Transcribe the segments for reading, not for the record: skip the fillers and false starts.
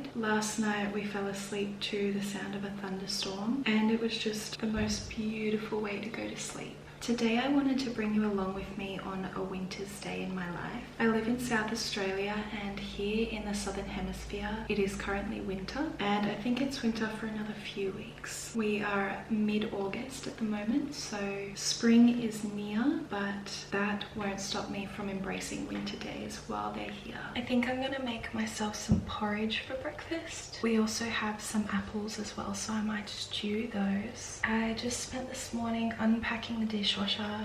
bed. Last night we fell asleep to the sound of a thunderstorm, and it was just the most beautiful way to go to sleep. Today I wanted to bring you along with me on a winter's day in my life. I live in South Australia, and here in the Southern Hemisphere it is currently winter, and I think it's winter for another few weeks. We are mid-August at the moment, so spring is near, but that won't stop me from embracing winter days while they're here. I think I'm gonna make myself some porridge for breakfast. We also have some apples as well, so I might stew those. I just spent this morning unpacking the dishwasher,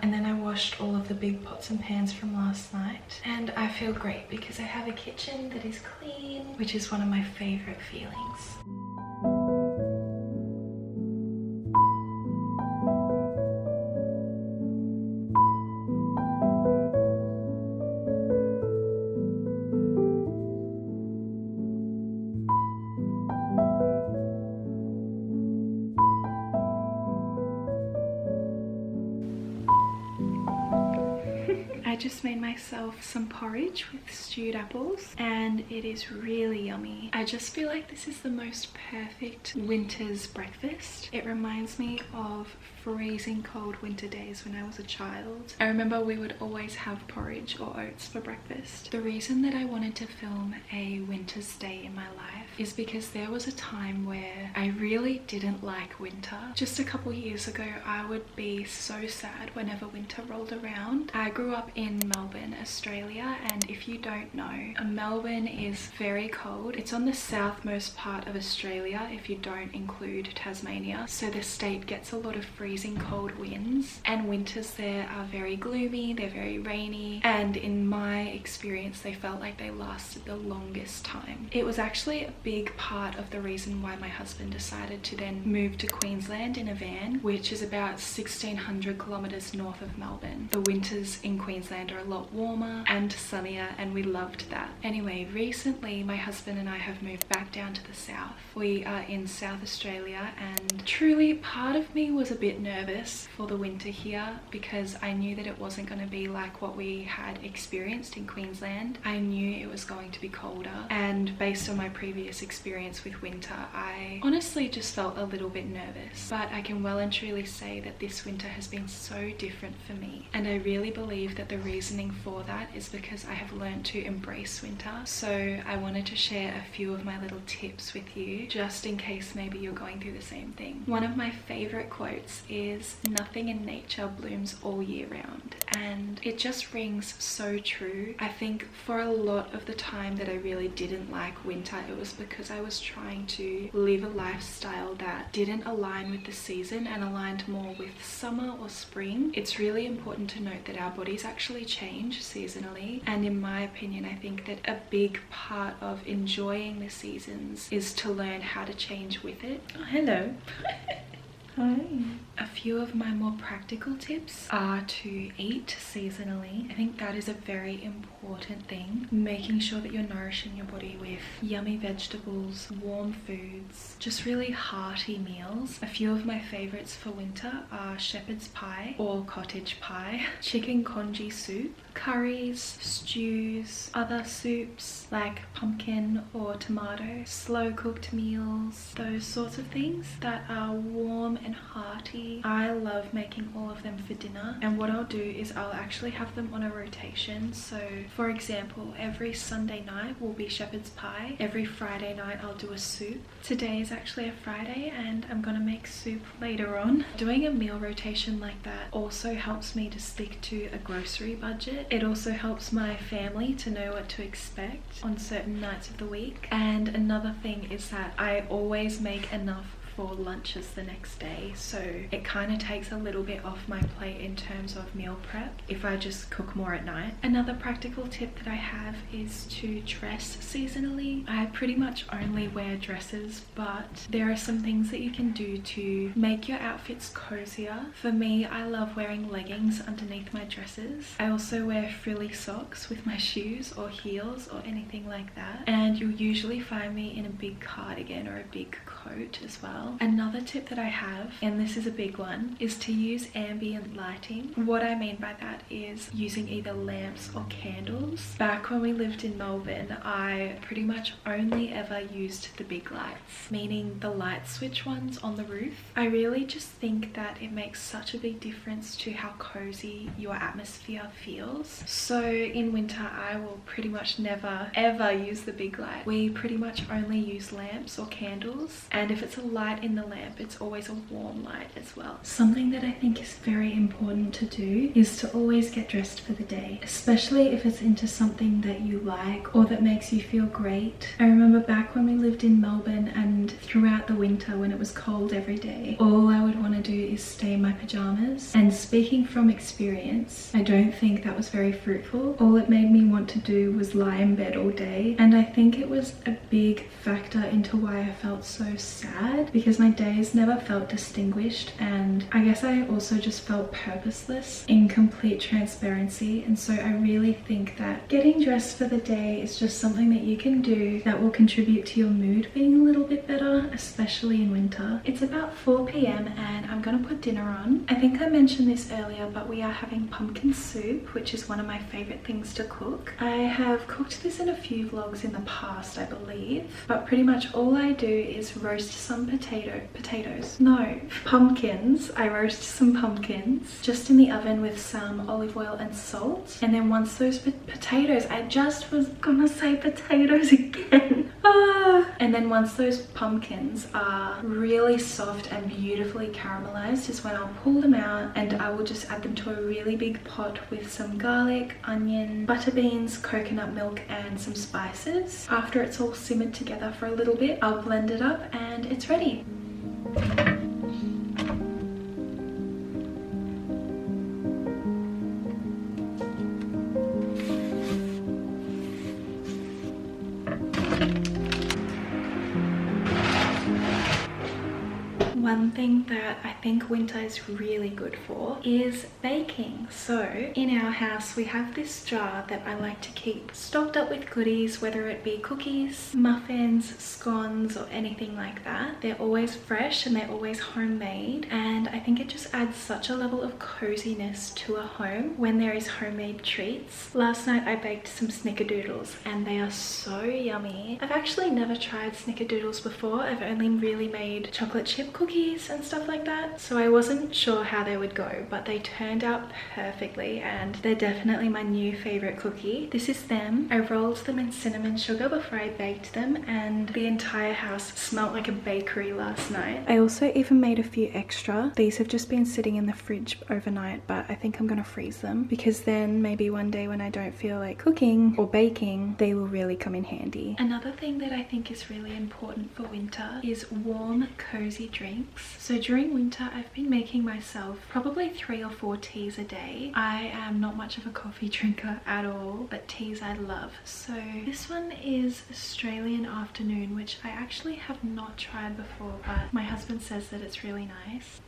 and then I washed all of the big pots and pans from last night, and I feel great because I have a kitchen that is clean, which is one of my favorite feelings. I just made myself some porridge with stewed apples, and it is really yummy. I just feel like this is the most perfect winter's breakfast. It reminds me of freezing cold winter days when I was a child. I remember we would always have porridge or oats for breakfast. The reason that I wanted to film a winter's day in my life is because there was a time where I really didn't like winter. Just a couple years ago, I would be so sad whenever winter rolled around. I grew up in Melbourne, Australia, and if you don't know, Melbourne is very cold. It's on the southmost part of Australia if you don't include Tasmania, so the state gets a lot of freezing cold winds, and winters there are very gloomy, they're very rainy, and in my experience they felt like they lasted the longest time. It was actually a big part of the reason why my husband decided to then move to Queensland in a van, which is about 1600 kilometers north of Melbourne. The winters in Queensland are a lot warmer and sunnier, and we loved that. Anyway, recently my husband and I have moved back down to the south. We are in South Australia, and truly part of me was a bit nervous for the winter here because I knew that it wasn't going to be like what we had experienced in Queensland. I knew it was going to be colder, and based on my previous experience with winter, I honestly just felt a little bit nervous. But I can well and truly say that this winter has been so different for me, and I really believe that the reasoning for that is because I have learned to embrace winter. So I wanted to share a few of my little tips with you, just in case maybe you're going through the same thing. One of my favorite quotes is, "Nothing in nature blooms all year round," and it just rings so true. I think for a lot of the time that I really didn't like winter, it was because I was trying to live a lifestyle that didn't align with the season and aligned more with summer or spring. It's really important to note that our bodies actually change seasonally, and in my opinion, I think that a big part of enjoying the seasons is to learn how to change with it. Oh, hello. Hi. A few of my more practical tips are to eat seasonally. I think that is a very important thing. Making sure that you're nourishing your body with yummy vegetables, warm foods, just really hearty meals. A few of my favorites for winter are shepherd's pie or cottage pie, chicken congee soup, curries, stews, other soups like pumpkin or tomato, slow cooked meals, those sorts of things that are warm and hearty. I love making all of them for dinner, and what I'll do is I'll actually have them on a rotation. So for example, every Sunday night will be shepherd's pie, every Friday night I'll do a soup. Today is actually a Friday and I'm gonna make soup later on. Doing a meal rotation like that also helps me to stick to a grocery budget. It also helps my family to know what to expect on certain nights of the week. And another thing is that I always make enough for lunches the next day, so it kind of takes a little bit off my plate in terms of meal prep if I just cook more at night. Another practical tip that I have is to dress seasonally. I pretty much only wear dresses, but there are some things that you can do to make your outfits cozier. For me, I love wearing leggings underneath my dresses. I also wear frilly socks with my shoes or heels or anything like that, and you'll usually find me in a big cardigan or a big coat as well. well. Another tip that I have, and this is a big one, is to use ambient lighting. What I mean by that is using either lamps or candles. Back when we lived in Melbourne, I pretty much only ever used the big lights, meaning the light switch ones on the roof. I really just think that it makes such a big difference to how cozy your atmosphere feels. So in winter, I will pretty much never ever use the big light. We pretty much only use lamps or candles, and if it's a light in the lamp, it's always a warm light as well. Something that I think is very important to do is to always get dressed for the day, especially if it's into something that you like or that makes you feel great. I remember back when we lived in Melbourne and throughout the winter when it was cold every day, all I would want to do is stay in my pajamas, and speaking from experience, I don't think that was very fruitful. All it made me want to do was lie in bed all day, and I think it was a big factor into why I felt so sad, because my days never felt distinguished, and I guess I also just felt purposeless in complete transparency. And so I really think that getting dressed for the day is just something that you can do that will contribute to your mood being a little bit better, especially in winter. It's about 4 p.m. and I'm gonna put dinner on. I think I mentioned this earlier, but we are having pumpkin soup, which is one of my favorite things to cook. I have cooked this in a few vlogs in the past, I believe, but pretty much all I do is roast some pumpkins. I roast some pumpkins just in the oven with some olive oil and salt, and then once those potatoes, I just was gonna say potatoes again. And then once those pumpkins are really soft and beautifully caramelized is when I'll pull them out, and I will just add them to a really big pot with some garlic, onion, butter beans, coconut milk, and some spices. After it's all simmered together for a little bit, I'll blend it up and it's ready. One thing that I think winter is really good for is baking. So in our house we have this jar that I like to keep stocked up with goodies, whether it be cookies, muffins, scones, or anything like that. They're always fresh and they're always homemade, and I think it just adds such a level of coziness to a home when there is homemade treats. Last night I baked some snickerdoodles and they are so yummy. I've actually never tried snickerdoodles before. I've only really made chocolate chip cookies and stuff like that, so I wasn't sure how they would go, but they turned out perfectly and they're definitely my new favorite cookie. This is them. I rolled them in cinnamon sugar before I baked them, and the entire house smelled like a bakery last night. I also even made a few extra. These have just been sitting in the fridge overnight, but I think I'm gonna freeze them because then maybe one day when I don't feel like cooking or baking, they will really come in handy. Another thing that I think is really important for winter is warm, cozy drinks. So during winter, I've been making myself probably 3 or 4 teas a day. I am not much of a coffee drinker at all, but teas I love. So this one is Australian Afternoon, which I actually have not tried before, but my husband says that it's really nice.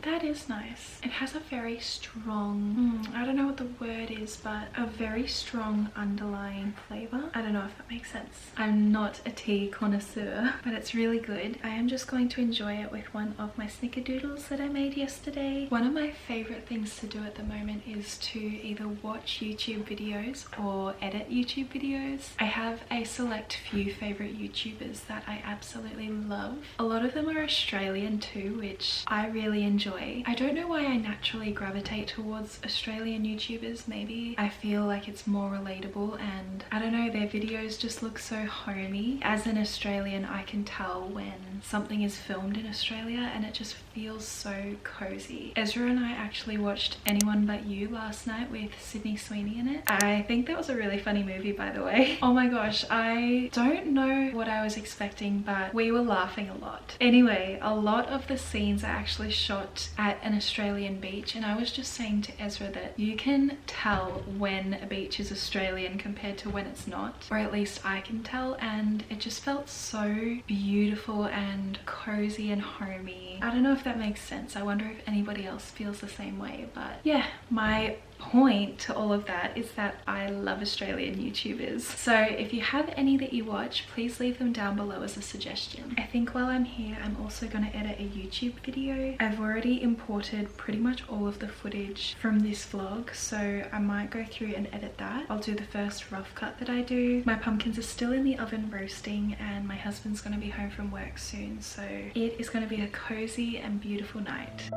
That is nice. It has a very strong, I don't know what the word is, but a very strong underlying flavor. I don't know if that makes sense. I'm not a tea connoisseur, but it's really good. I am just going to enjoy it with one of my snickerdoodles that I made yesterday. One of my favorite things to do at the moment is to either watch YouTube videos or edit YouTube videos. I have a select few favorite YouTubers that I absolutely love. A lot of them are Australian too, which I really enjoy. I don't know why I naturally gravitate towards Australian YouTubers. Maybe I feel like it's more relatable, and I don't know, their videos just look so homey. As an Australian, I can tell when something is filmed in Australia and it just feels so cozy. Ezra and I actually watched Anyone But You last night with Sydney Sweeney in it. I think that was a really funny movie, by the way. Oh my gosh, I don't know what I was expecting, but we were laughing a lot. Anyway, a lot of the scenes are actually shot at an Australian beach, and I was just saying to Ezra that you can tell when a beach is Australian compared to when it's not, or at least I can tell, and it just felt so beautiful and cozy and homey. I don't know if that makes sense. I wonder if anybody else feels the same way, but yeah, my point to all of that is that I love Australian YouTubers. So if you have any that you watch, please leave them down below as a suggestion. I think while I'm here, I'm also going to edit a YouTube video. I've already imported pretty much all of the footage from this vlog, so I might go through and edit that. I'll do the first rough cut that I do. My pumpkins are still in the oven roasting, and my husband's going to be home from work soon, so it is going to be a cozy and beautiful night.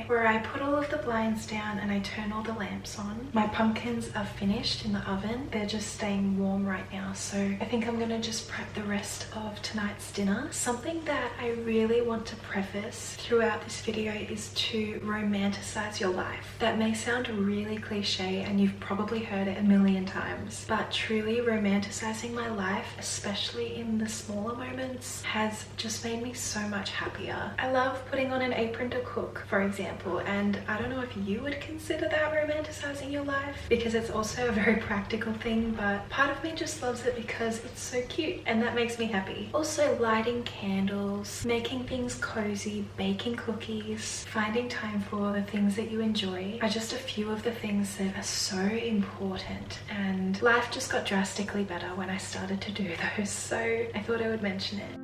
Where I put all of the blinds down and I turn all the lamps on. My pumpkins are finished in the oven. They're just staying warm right now, so I think I'm gonna just prep the rest of tonight's dinner. Something that I really want to preface throughout this video is to romanticize your life. That may sound really cliche and you've probably heard it a million times, but truly romanticizing my life, especially in the smaller moments, has just made me so much happier. I love putting on an apron to cook, for example, and I don't know if you would consider that romanticizing your life, because it's also a very practical thing, but part of me just loves it because it's so cute and that makes me happy. Also, lighting candles, making things cozy, baking cookies, finding time for the things that you enjoy are just a few of the things that are so important, and life just got drastically better when I started to do those, so I thought I would mention it.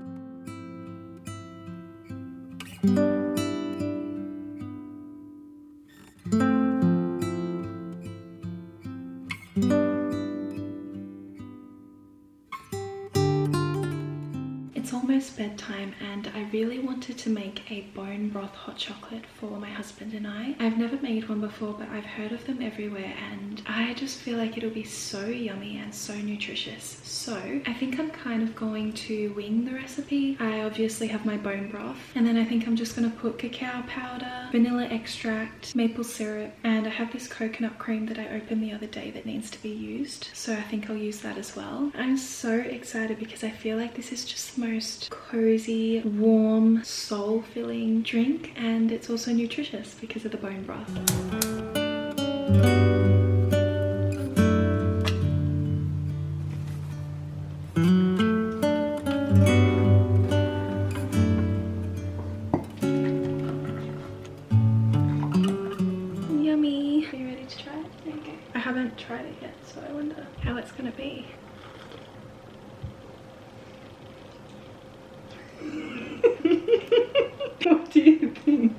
It's almost bedtime and I really wanted to make a bone broth hot chocolate for my husband and I. I've never made one before, but I've heard of them everywhere and I just feel like it'll be so yummy and so nutritious. So I think I'm kind of going to wing the recipe. I obviously have my bone broth, and then I think I'm just going to put cacao powder, vanilla extract, maple syrup, and I have this coconut cream that I opened the other day that needs to be used. So I think I'll use that as well. I'm so excited because I feel like this is just the most cozy, warm, soul-filling drink, and it's also nutritious because of the bone broth. Yummy. Are you ready to try it? Okay. I haven't tried it yet, so I wonder how it's gonna be. What do you think?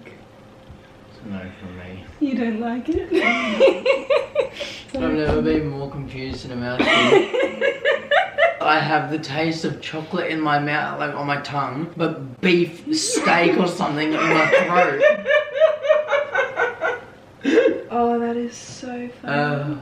It's a no from me. You don't like it? I've never been more confused in a mouth. I have the taste of chocolate in my mouth, like on my tongue, but beef steak or something in my throat. Oh, that is so funny.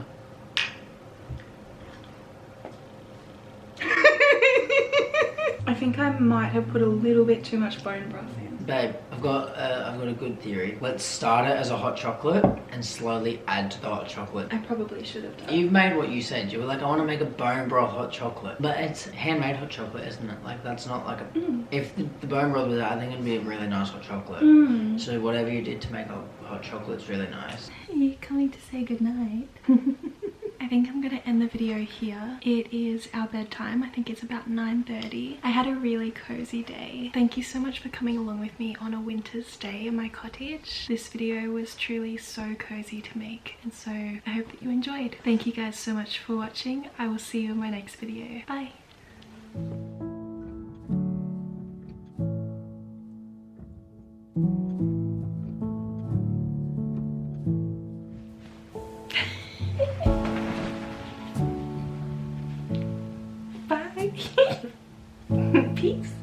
I think I might have put a little bit too much bone broth in. Babe, I've got a good theory. Let's start it as a hot chocolate and slowly add to the hot chocolate. I probably should have done. You've made what you said. You were like, I want to make a bone broth hot chocolate. But it's handmade hot chocolate, isn't it? Like, that's not like a... If the bone broth was there, I think it'd be a really nice hot chocolate. So whatever you did to make a hot chocolate's really nice. Are you coming to say goodnight? I think I'm gonna end the video here. It is our bedtime. I think it's about 9:30. I had a really cozy day. Thank you so much for coming along with me on a winter's day in my cottage. This video was truly so cozy to make, and so I hope that you enjoyed. Thank you guys so much for watching. I will see you in my next video. Bye. Bye. Peace.